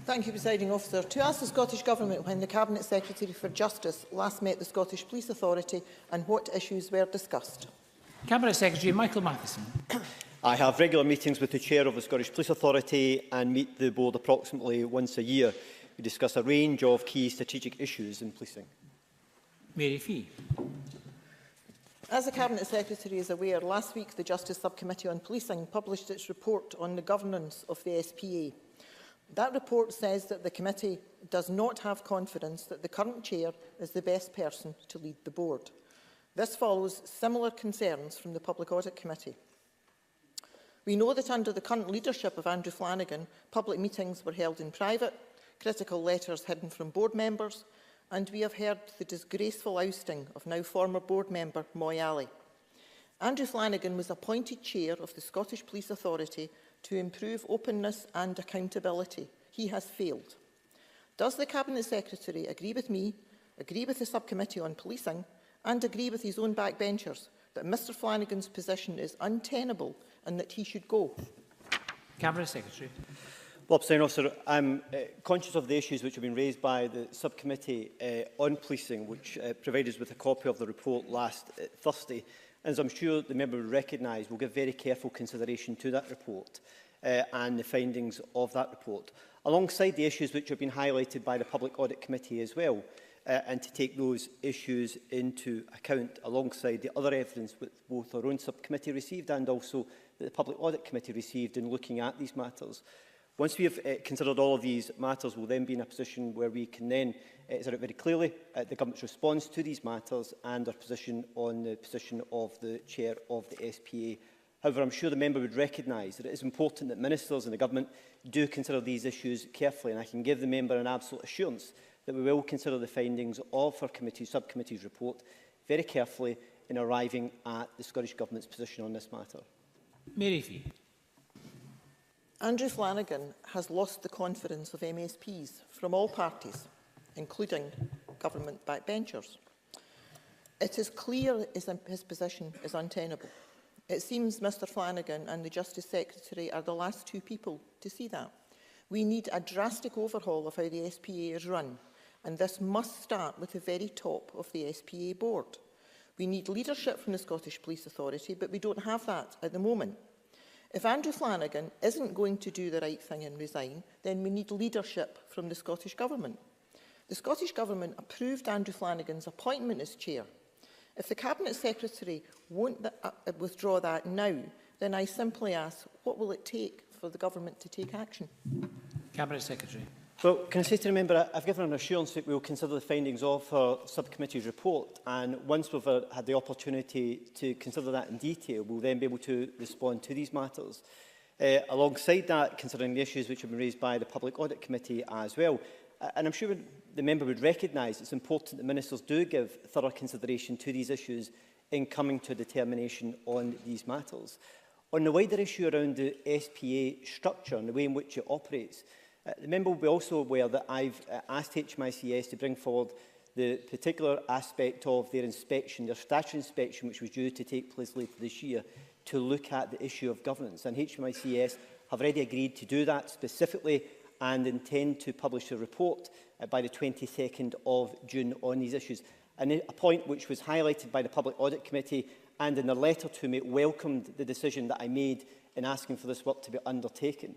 Thank you, Presiding Officer. To ask the Scottish Government when the Cabinet Secretary for Justice last met the Scottish Police Authority and what issues were discussed. Cabinet Secretary Michael Matheson. I have regular meetings with the Chair of the Scottish Police Authority and meet the board approximately once a year. We discuss a range of key strategic issues in policing. Mary Fee. As the Cabinet Secretary is aware, last week the Justice Subcommittee on Policing published its report on the governance of the SPA. That report says that the committee does not have confidence that the current chair is the best person to lead the board. This follows similar concerns from the Public Audit Committee. We know that under the current leadership of Andrew Flanagan, public meetings were held in private, critical letters hidden from board members, and we have heard the disgraceful ousting of now former board member Moy Ali. Andrew Flanagan was appointed chair of the Scottish Police Authority to improve openness and accountability. He has failed. Does the Cabinet Secretary agree with me, agree with the Subcommittee on Policing, and agree with his own backbenchers that Mr Flanagan's position is untenable and that he should go? Cabinet Secretary. Well, Presiding Officer, I'm conscious of the issues which have been raised by the Subcommittee on Policing, which provided us with a copy of the report last Thursday. As I'm sure the member will recognise, we'll give very careful consideration to that report and the findings of that report, alongside the issues which have been highlighted by the Public Audit Committee as well, and to take those issues into account alongside the other evidence which both our own subcommittee received and also that the Public Audit Committee received in looking at these matters. Once we have considered all of these matters, we'll then be in a position where we can then set out very clearly the Government's response to these matters and our position on the position of the Chair of the SPA. However, I'm sure the member would recognise that it is important that Ministers and the Government do consider these issues carefully, and I can give the member an absolute assurance that we will consider the findings of our subcommittee's report very carefully in arriving at the Scottish Government's position on this matter. Mary Fee. Andrew Flanagan has lost the confidence of MSPs from all parties, including government backbenchers. It is clear his position is untenable. It seems Mr Flanagan and the Justice Secretary are the last two people to see that. We need a drastic overhaul of how the SPA is run, and this must start with the very top of the SPA board. We need leadership from the Scottish Police Authority, but we don't have that at the moment. If Andrew Flanagan isn't going to do the right thing and resign, then we need leadership from the Scottish Government. The Scottish Government approved Andrew Flanagan's appointment as chair. If the Cabinet Secretary won't withdraw that now, then I simply ask, what will it take for the Government to take action? Cabinet Secretary. Well, can I say to the member, I've given an assurance that we will consider the findings of our subcommittee's report, and once we've had the opportunity to consider that in detail, we'll then be able to respond to these matters. Alongside that, considering the issues which have been raised by the Public Audit Committee as well, and I'm sure the member would recognise it's important that Ministers do give thorough consideration to these issues in coming to a determination on these matters. On the wider issue around the SPA structure and the way in which it operates, the member will be also aware that I've asked HMICS to bring forward the particular aspect of their inspection, their statutory inspection, which was due to take place later this year, to look at the issue of governance. And HMICS have already agreed to do that specifically and intend to publish a report by the 22nd of June on these issues. And a point which was highlighted by the Public Audit Committee and in a letter to me welcomed the decision that I made in asking for this work to be undertaken.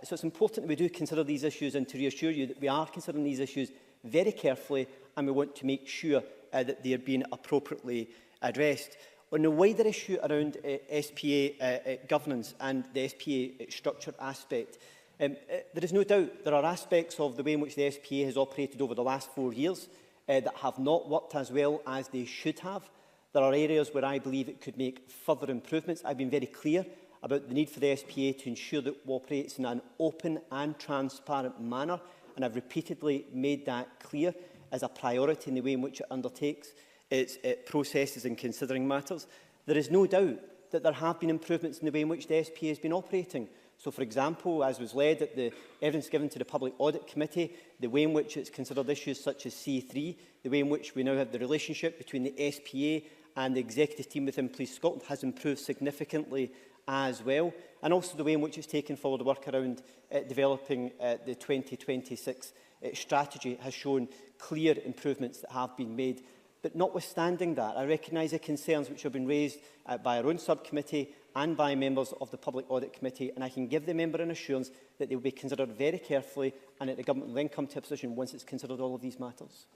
So it's important that we do consider these issues and to reassure you that we are considering these issues very carefully and we want to make sure that they are being appropriately addressed. On the wider issue around SPA governance and the SPA structure aspect, there is no doubt there are aspects of the way in which the SPA has operated over the last 4 years that have not worked as well as they should have. There are areas where I believe it could make further improvements. I've been very clear about the need for the SPA to ensure that it operates in an open and transparent manner, and I've repeatedly made that clear as a priority in the way in which it undertakes its processes in considering matters. There is no doubt that there have been improvements in the way in which the SPA has been operating. So, for example, as was led at the evidence given to the Public Audit Committee, the way in which it's considered issues such as C3, the way in which we now have the relationship between the SPA and the executive team within Police Scotland has improved significantly as well, and also the way in which it's taken forward the work around developing the 2026 strategy has shown clear improvements that have been made. But notwithstanding that, I recognise the concerns which have been raised by our own subcommittee and by members of the Public Audit Committee, and I can give the member an assurance that they will be considered very carefully and that the Government will then come to a position once it's considered all of these matters.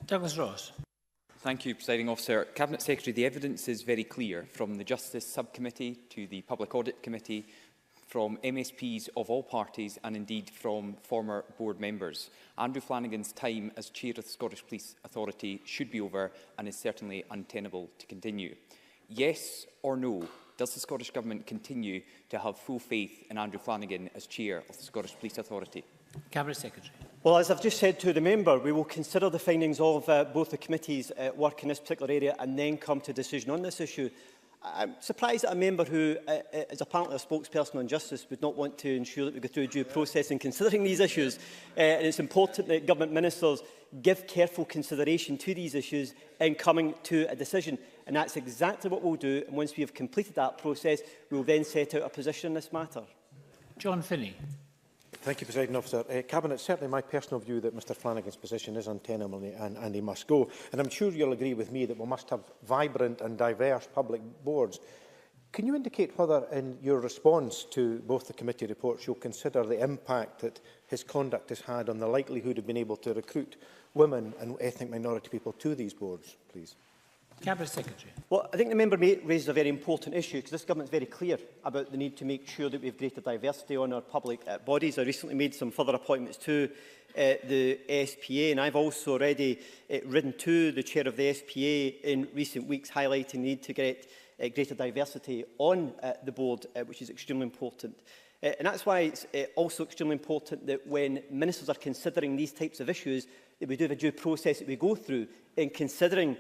Douglas Ross. Thank you, Presiding Officer. Cabinet Secretary, the evidence is very clear from the Justice Subcommittee to the Public Audit Committee, from MSPs of all parties and indeed from former board members. Andrew Flanagan's time as Chair of the Scottish Police Authority should be over and is certainly untenable to continue. Yes or no, does the Scottish Government continue to have full faith in Andrew Flanagan as Chair of the Scottish Police Authority? Cabinet Secretary. Well, as I've just said to the member, we will consider the findings of both the committee's work in this particular area and then come to a decision on this issue. I'm surprised that a member who is apparently a spokesperson on justice would not want to ensure that we go through due process in considering these issues. And it's important that government ministers give careful consideration to these issues in coming to a decision. And that's exactly what we'll do. And once we have completed that process, we will then set out a position on this matter. John Finney. Thank you, Presiding Officer. Cabinet, certainly my personal view that Mr Flanagan's position is untenable and he must go. And I'm sure you'll agree with me that we must have vibrant and diverse public boards. Can you indicate whether in your response to both the committee reports you'll consider the impact that his conduct has had on the likelihood of being able to recruit women and ethnic minority people to these boards, please? Cabinet Secretary. Well, I think the member raises a very important issue because this government is very clear about the need to make sure that we have greater diversity on our public bodies. I recently made some further appointments to the SPA, and I've also already written to the chair of the SPA in recent weeks highlighting the need to get greater diversity on the board, which is extremely important. And that's why it's also extremely important that when ministers are considering these types of issues, that we do have a due process that we go through in considering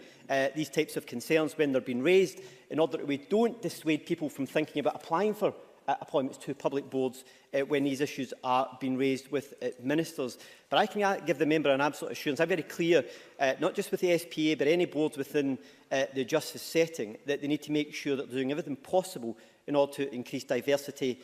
these types of concerns when they're being raised, in order that we don't dissuade people from thinking about applying for appointments to public boards when these issues are being raised with ministers. But I can give the member an absolute assurance. I'm very clear, not just with the SPA, but any boards within the justice setting, that they need to make sure that they're doing everything possible in order to increase diversity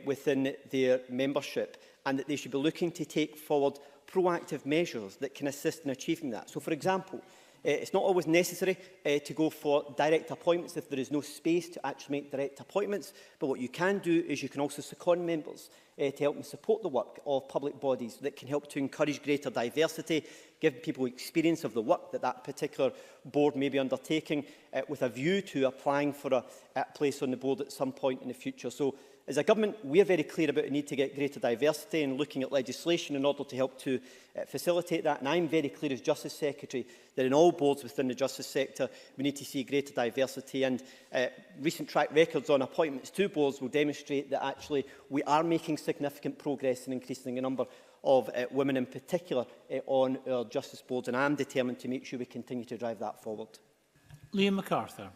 within their membership, and that they should be looking to take forward proactive measures that can assist in achieving that. So, for example, it's not always necessary to go for direct appointments if there is no space to actually make direct appointments, but what you can do is you can also second members to help them support the work of public bodies that can help to encourage greater diversity, give people experience of the work that that particular board may be undertaking with a view to applying for a place on the board at some point in the future. So, as a government, we are very clear about the need to get greater diversity and looking at legislation in order to help to facilitate that. And I'm very clear as Justice Secretary that in all boards within the justice sector, we need to see greater diversity. And recent track records on appointments to boards will demonstrate that actually we are making significant progress in increasing the number of women in particular on our justice boards. And I am determined to make sure we continue to drive that forward. Liam MacArthur.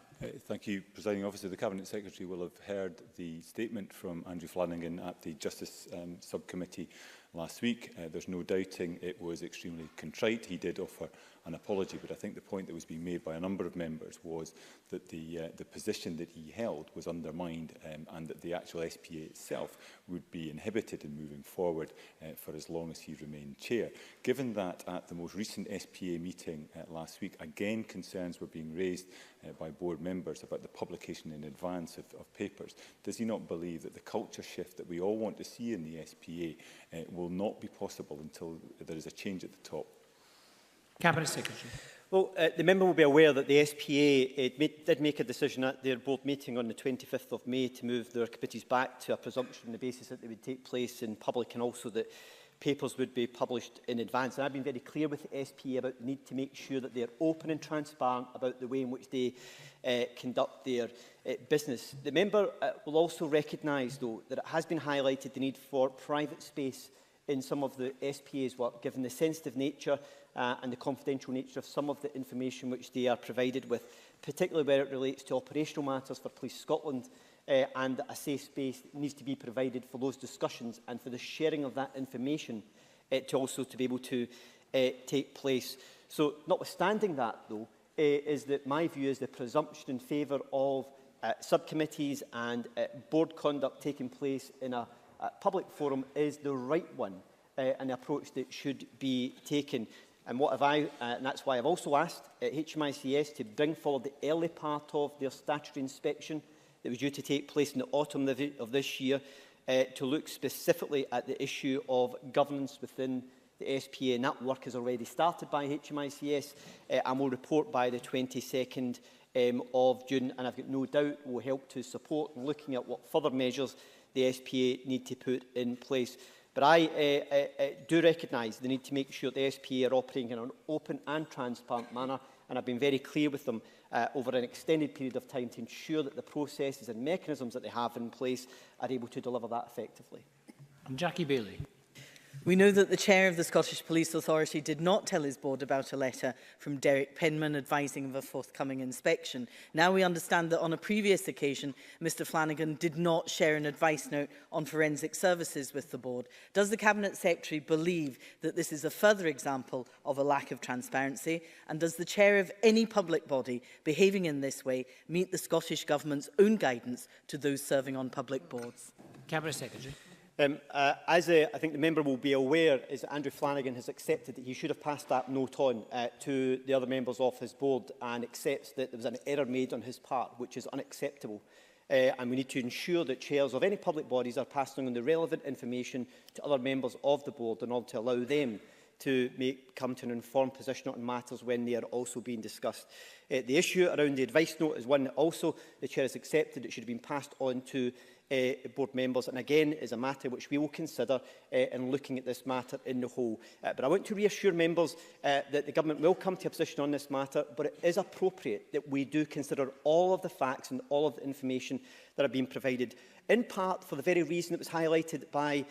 Thank you, Presiding Officer. The Cabinet Secretary will have heard the statement from Andrew Flanagan at the Justice Subcommittee last week. There's no doubting it was extremely contrite. He did offer an apology, but I think the point that was being made by a number of members was that the position that he held was undermined and that the actual SPA itself would be inhibited in moving forward for as long as he remained chair. Given that at the most recent SPA meeting last week, again concerns were being raised by board members about the publication in advance of papers, does he not believe that the culture shift that we all want to see in the SPA will not be possible until there is a change at the top? Cabinet Secretary. Well, the member will be aware that the SPA did make a decision at their board meeting on the 25th of May to move their committees back to a presumption on the basis that they would take place in public and also that papers would be published in advance. And I've been very clear with the SPA about the need to make sure that they are open and transparent about the way in which they conduct their business. The member will also recognise, though, that it has been highlighted the need for private space in some of the SPA's work, given the sensitive nature and the confidential nature of some of the information which they are provided with, particularly where it relates to operational matters for Police Scotland, and a safe space that needs to be provided for those discussions and for the sharing of that information to also to be able to take place. So, notwithstanding that, though, is that my view is the presumption in favour of subcommittees and board conduct taking place in a public forum is the right one and the approach that should be taken. And what have and that's why I've also asked HMICS to bring forward the early part of their statutory inspection that was due to take place in the autumn of this year to look specifically at the issue of governance within the SPA, and that work has already started by HMICS and will report by the 22nd of June, and I've got no doubt will help to support looking at what further measures the SPA need to put in place. But I do recognise the need to make sure the SPA are operating in an open and transparent manner, and I've been very clear with them over an extended period of time to ensure that the processes and mechanisms that they have in place are able to deliver that effectively. And Jackie Bailey. We know that the Chair of the Scottish Police Authority did not tell his board about a letter from Derek Penman advising of a forthcoming inspection. Now we understand that on a previous occasion, Mr Flanagan did not share an advice note on forensic services with the board. Does the Cabinet Secretary believe that this is a further example of a lack of transparency? And does the Chair of any public body behaving in this way meet the Scottish Government's own guidance to those serving on public boards? Cabinet Secretary. As I think the member will be aware, is that Andrew Flanagan has accepted that he should have passed that note on to the other members of his board, and accepts that there was an error made on his part, which is unacceptable. And we need to ensure that chairs of any public bodies are passing on the relevant information to other members of the board in order to allow them to come to an informed position on matters when they are also being discussed. The issue around the advice note is one that also the Chair has accepted it should have been passed on to board members, and again is a matter which we will consider in looking at this matter in the whole. But I want to reassure members that the Government will come to a position on this matter, but it is appropriate that we do consider all of the facts and all of the information that are being provided, in part for the very reason that was highlighted by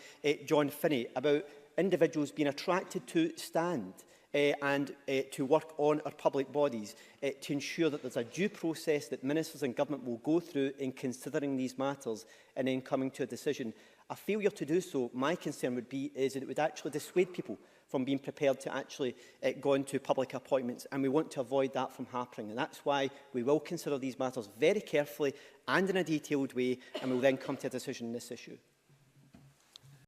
John Finney about individuals being attracted to stand and to work on our public bodies to ensure that there's a due process that ministers and government will go through in considering these matters and then coming to a decision. A failure to do so, my concern would be, is that it would actually dissuade people from being prepared to actually go into public appointments, and we want to avoid that from happening. And that's why we will consider these matters very carefully and in a detailed way, and we will then come to a decision on this issue.